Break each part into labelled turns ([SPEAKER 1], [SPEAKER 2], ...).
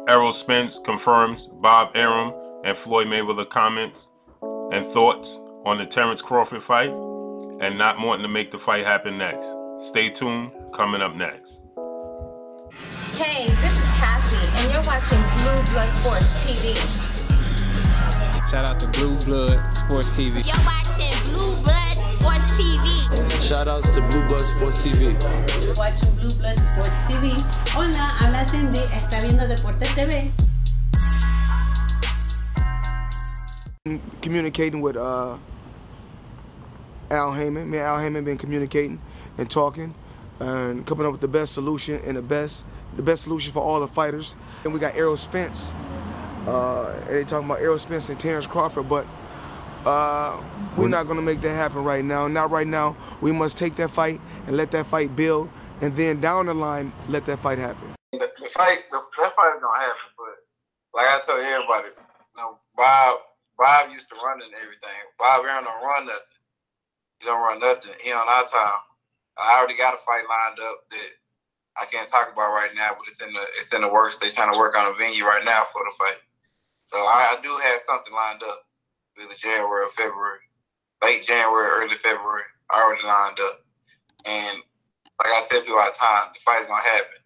[SPEAKER 1] Errol Spence confirms Bob Arum and Floyd Mayweather comments and thoughts on the Terence Crawford fight and not wanting to make the fight happen next. Stay tuned, coming up next.
[SPEAKER 2] Hey, this is Cassie, and you're watching Blue Blood Sports TV.
[SPEAKER 3] Shout out to Blue Blood Sports TV.
[SPEAKER 2] You're watching Blue Blood Sports TV.
[SPEAKER 4] Shout outs to Blue Blood Sports TV.
[SPEAKER 5] You're watching Blue Blood Sports TV. Hola, habla Cindy, está viendo Deportes TV.
[SPEAKER 6] Communicating with Al Heyman. Me and Al Heyman been communicating and talking and coming up with the best solution and the best solution for all the fighters. And we got Errol Spence. And they talking about Errol Spence and Terence Crawford, but we're not gonna make that happen right now. Not right now. We must take that fight and let that fight build, and then down the line, let that fight happen.
[SPEAKER 7] That fight is gonna happen, but like I told everybody, you know, Bob used to run and everything. Bob Arum don't run nothing. He don't run nothing. He on our time. I already got a fight lined up that I can't talk about right now, but it's in the works. They trying to work on a venue right now for the fight. So I do have something lined up, either January or February, late January, early February, already lined up. And like I tell people all the time, the fight's gonna happen.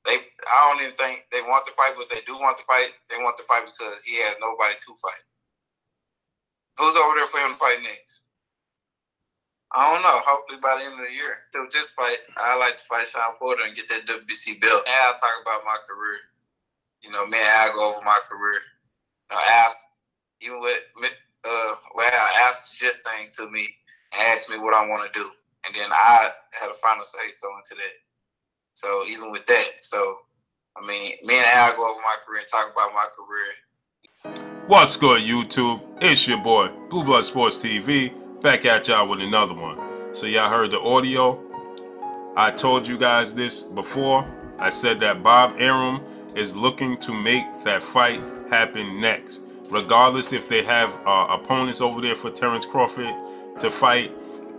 [SPEAKER 7] I don't even think they want the fight, but they do want the fight. They want the fight because he has nobody to fight. Who's over there for him to fight next? I don't know. Hopefully by the end of the year. So this fight, I like to fight Sean Porter and get that WBC belt. And I'll talk about my career. You know, me and Al go over my career. You know, even with Al suggest things to me and ask me what I want to do. And then I had a final say so into that. So even with that, so I mean, me and Al go over my career and talk about my career.
[SPEAKER 1] What's good, YouTube? It's your boy, Blue Blood Sports TV, back at y'all with another one. So y'all heard the audio. I told you guys this before. I said that Bob Arum is looking to make that fight happen next. Regardless if they have opponents over there for Terence Crawford to fight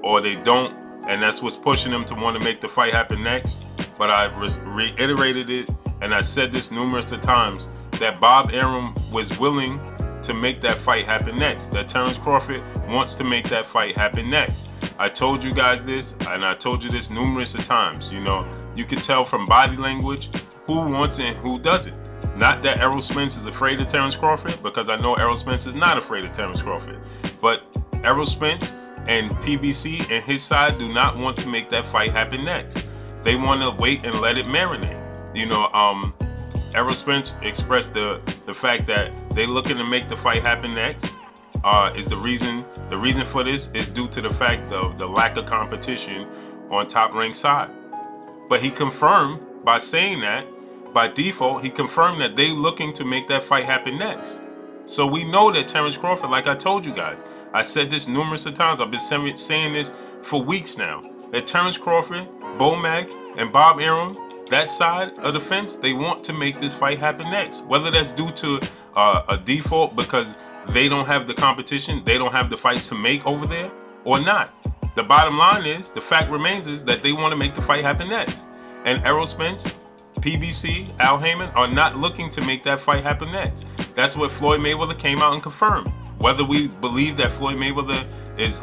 [SPEAKER 1] or they don't, and that's what's pushing them to want to make the fight happen next. But I reiterated it, and I said this numerous times, that Bob Arum was willing to make that fight happen next. That Terence Crawford wants to make that fight happen next. I told you guys this, and I told you this numerous times. You know, you can tell from body language who wants it and who doesn't. Not that Errol Spence is afraid of Terence Crawford, because I know Errol Spence is not afraid of Terence Crawford. But Errol Spence and PBC and his side do not want to make that fight happen next. They want to wait and let it marinate. You know, Errol Spence expressed the fact that they looking to make the fight happen next. Is the reason for this is due to the fact of the lack of competition on Top Rank side. But he confirmed by saying that, by default, he confirmed that they looking to make that fight happen next. So we know that Terence Crawford, like I told you guys, I said this numerous times, I've been saying this for weeks now, that Terence Crawford, Bomag, and Bob Arum, that side of the fence, they want to make this fight happen next. Whether that's due to a default because they don't have the competition, they don't have the fights to make over there, or not. The bottom line is, the fact remains is that they want to make the fight happen next. And Errol Spence, PBC, Al Heyman are not looking to make that fight happen next. That's what Floyd Mayweather came out and confirmed. Whether we believe that Floyd Mayweather is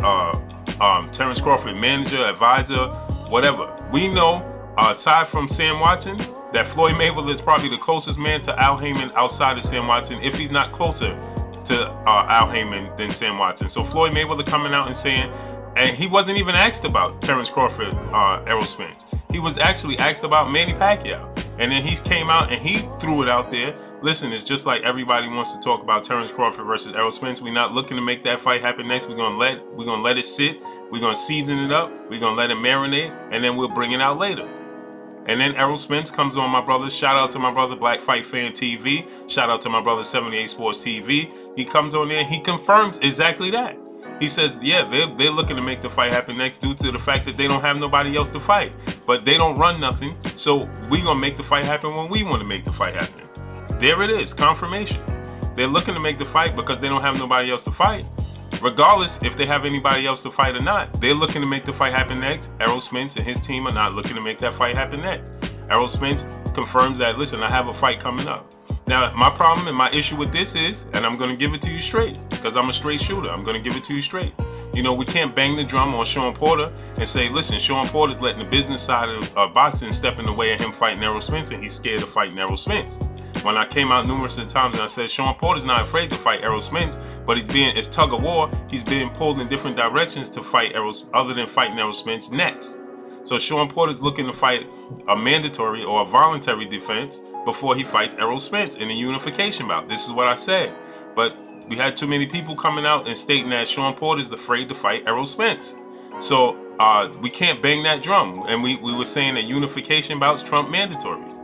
[SPEAKER 1] Terence Crawford manager, advisor, whatever. We know, aside from Sam Watson, that Floyd Mayweather is probably the closest man to Al Heyman outside of Sam Watson, if he's not closer to Al Heyman than Sam Watson. So Floyd Mayweather coming out and saying, and he wasn't even asked about Terence Crawford, Errol Spence. He was actually asked about Manny Pacquiao. And then he came out and he threw it out there. Listen, it's just like everybody wants to talk about Terence Crawford versus Errol Spence. We're not looking to make that fight happen next. We're gonna let it sit. We're gonna season it up. We're gonna let it marinate, and then we'll bring it out later. And then Errol Spence comes on, my brother. Shout out to my brother, Black Fight Fan TV. Shout out to my brother, 78 Sports TV. He comes on there and he confirms exactly that. He says, yeah, they're looking to make the fight happen next due to the fact that they don't have nobody else to fight. But they don't run nothing, so we're going to make the fight happen when we want to make the fight happen. There it is, confirmation. They're looking to make the fight because they don't have nobody else to fight. Regardless if they have anybody else to fight or not, they're looking to make the fight happen next. Errol Spence and his team are not looking to make that fight happen next. Errol Spence confirms that, listen, I have a fight coming up. Now, my problem and my issue with this is, and I'm going to give it to you straight, because I'm a straight shooter. I'm going to give it to you straight. You know, we can't bang the drum on Sean Porter and say, listen, Sean Porter's letting the business side of boxing step in the way of him fighting Errol Spence, and he's scared of fighting Errol Spence. When I came out numerous times and I said Sean Porter's not afraid to fight Errol Spence, but it's tug of war. He's being pulled in different directions to fight other than fighting Errol Spence next. So Sean Porter's looking to fight a mandatory or a voluntary defense before he fights Errol Spence in a unification bout. This is what I said. But we had too many people coming out and stating that Sean Porter's afraid to fight Errol Spence. So we can't bang that drum. And we were saying that unification bouts trump mandatories.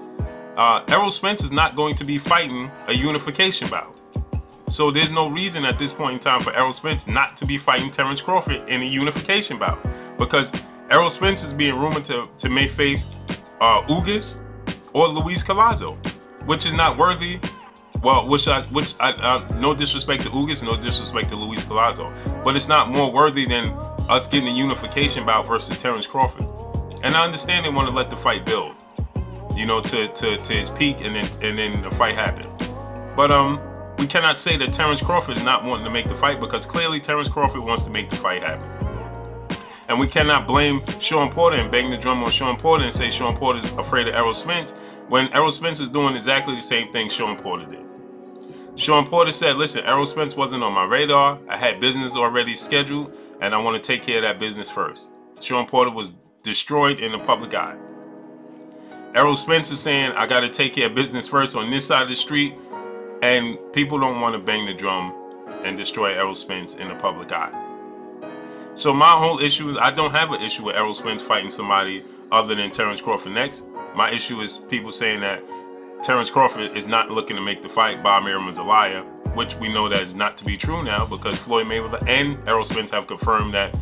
[SPEAKER 1] Errol Spence is not going to be fighting a unification bout. So there's no reason at this point in time for Errol Spence not to be fighting Terence Crawford in a unification bout. Because Errol Spence is being rumored to may face Ugas or Luis Collazo, which is not worthy. Well, no disrespect to Ugas, no disrespect to Luis Collazo, but it's not more worthy than us getting a unification bout versus Terence Crawford. And I understand they want to let the fight build, you know, to his peak, and then the fight happen. But we cannot say that Terence Crawford is not wanting to make the fight, because clearly Terence Crawford wants to make the fight happen. And we cannot blame Sean Porter and bang the drum on Sean Porter and say Sean Porter's afraid of Errol Spence, when Errol Spence is doing exactly the same thing Sean Porter did. Sean Porter said, listen, Errol Spence wasn't on my radar. I had business already scheduled, and I want to take care of that business first. Sean Porter was destroyed in the public eye. Errol Spence is saying, I got to take care of business first on this side of the street, and people don't want to bang the drum and destroy Errol Spence in the public eye. So my whole issue is, I don't have an issue with Errol Spence fighting somebody other than Terence Crawford next. My issue is people saying that Terence Crawford is not looking to make the fight. Bob Arum is a liar, which we know that is not to be true now, because Floyd Mayweather and Errol Spence have confirmed that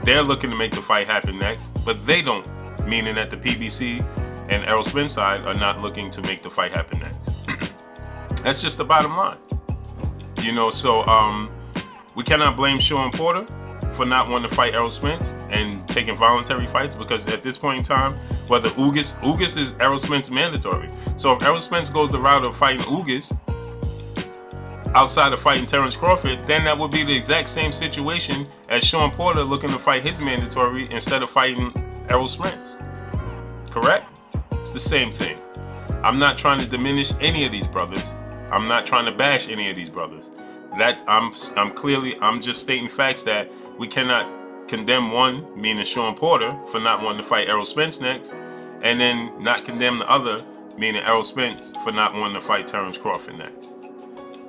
[SPEAKER 1] they're looking to make the fight happen next, but they don't, meaning that the PBC and Errol Spence side are not looking to make the fight happen next. That's just the bottom line. You know, so we cannot blame Sean Porter for not wanting to fight Errol Spence and taking voluntary fights, because at this point in time, whether Ugas is Errol Spence mandatory. So if Errol Spence goes the route of fighting Ugas outside of fighting Terence Crawford, then that would be the exact same situation as Sean Porter looking to fight his mandatory instead of fighting Errol Spence. Correct? It's the same thing. I'm not trying to diminish any of these brothers. I'm not trying to bash any of these brothers. That I'm just stating facts that we cannot condemn one, meaning Sean Porter, for not wanting to fight Errol Spence next, and then not condemn the other, meaning Errol Spence, for not wanting to fight Terence Crawford next.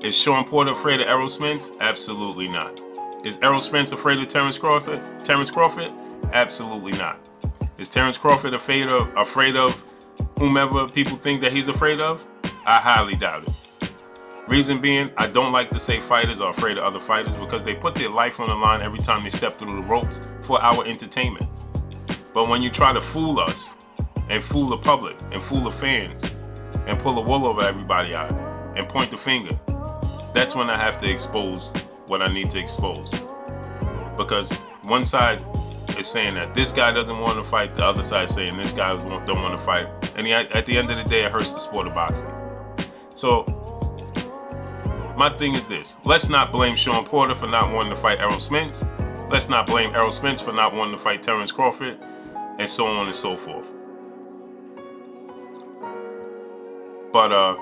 [SPEAKER 1] Is Sean Porter afraid of Errol Spence? Absolutely not. Is Errol Spence afraid of Terence Crawford? Absolutely not. Is Terence Crawford afraid of whomever people think that he's afraid of? I highly doubt it. Reason being, I don't like to say fighters are afraid of other fighters, because they put their life on the line every time they step through the ropes for our entertainment. But when you try to fool us and fool the public and fool the fans and pull the wool over everybody out and point the finger, that's when I have to expose what I need to expose. Because one side is saying that this guy doesn't want to fight, the other side is saying this guy don't want to fight. And at the end of the day, it hurts the sport of boxing. So my thing is this: let's not blame Sean Porter for not wanting to fight Errol Spence. Let's not blame Errol Spence for not wanting to fight Terence Crawford, and so on and so forth. But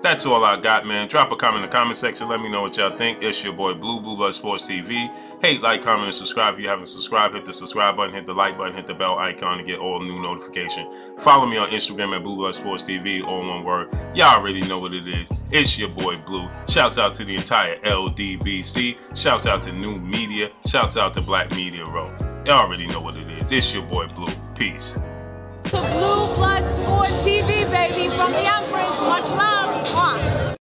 [SPEAKER 1] that's all I got, man. Drop a comment in the comment section. Let me know what y'all think. It's your boy Blue Blood Sports TV. Hate, like, comment, and subscribe. If you haven't subscribed, hit the subscribe button, hit the like button, hit the bell icon to get all new notifications. Follow me on Instagram at Blue Blood Sports TV, all one word. Y'all already know what it is. It's your boy Blue. Shouts out to the entire LDBC. Shouts out to New Media. Shouts out to Black Media Row. Y'all already know what it is. It's your boy Blue. Peace.
[SPEAKER 2] The Blue Blood Sport TV, baby, from the Empress. Much love. Mwah.